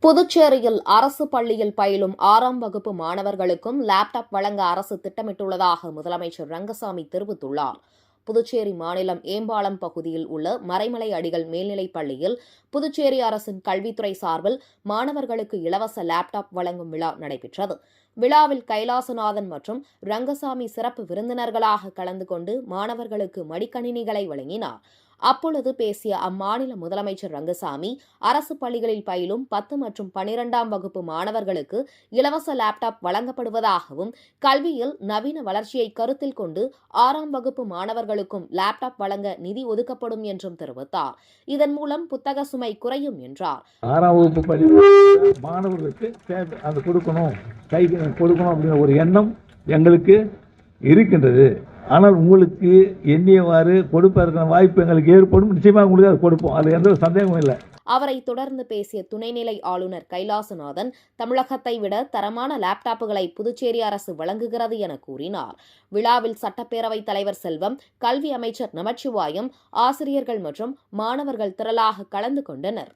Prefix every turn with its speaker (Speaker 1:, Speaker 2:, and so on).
Speaker 1: புதுச்சேரியில் அரசு பள்ளியில் பயிலும் 6ஆம் வகுப்பு மாணவர்களுக்கும் லேப்டாப் வழங்க அரசு திட்டமிட்டுள்ளதாக முதலமைச்சர் ரங்கசாமி தெரிவித்துள்ளார். புதுச்சேரி மாநிலம் ஏம்பாலம் பகுதியில் உள்ள மறைமலை அடிகள் மேல்நிலைப் பள்ளியில் புதுச்சேரி அரசின் கல்வித்துறை சார்பில் மாணவர்களுக்கு இலவச லேப்டாப் வழங்கும் விழா நடைபெற்றது. விழாவில் கைலாசநாதன் மற்றும் ரங்கசாமி சிறப்பு விருந்தினர்களாக கலந்து கொண்டு மாணவர்களுக்கு மடிக்கணினிகளை வழங்கினார். அப்பொழுது பேசிய அம்மாநில முதலமைச்சர் ரங்கசாமி, அரசு பள்ளிகளில் பயிலும் 10 மற்றும் 12ஆம் வகுப்பு மாணவர்களுக்கு இலவச லேப்டாப் வழங்கப்படுவதாகவும், கல்வியில் நவீன வளர்ச்சியை கருத்தில் கொண்டு 6ஆம் வகுப்பு மாணவர்களுக்கும் லேப்டாப் வழங்க நிதி ஒதுக்கப்படும் என்றும் தெரிவித்தார். இதன் மூலம் புத்தக சுமை குறையும் என்றார்.
Speaker 2: 6ஆம் வகுப்பு மாணவர்களுக்கு அது கொடுக்கணும் அப்படிங்கிற ஒரு எண்ணம் எங்களுக்கு இருக்கின்றது. ஆனால் உங்களுக்கு எண்ணியவாறு கொடுப்பதற்கான வாய்ப்பு எங்களுக்கு ஏற்படும். நிச்சயமாக உங்களுக்கு அது கொடுப்போம். அது எந்த சந்தேகமும் இல்லை.
Speaker 1: அவரை தொடர்ந்து பேசிய துணைநிலை ஆளுநர் கைலாசநாதன், தமிழகத்தை விட தரமான லேப்டாப்புகளை புதுச்சேரி அரசு வழங்குகிறது என கூறினார். விழாவில் சட்டப்பேரவைத் தலைவர் செல்வம், கல்வி அமைச்சர் நமச்சிவாயம், ஆசிரியர்கள் மற்றும் மாணவர்கள் திரளாக கலந்து கொண்டனர்.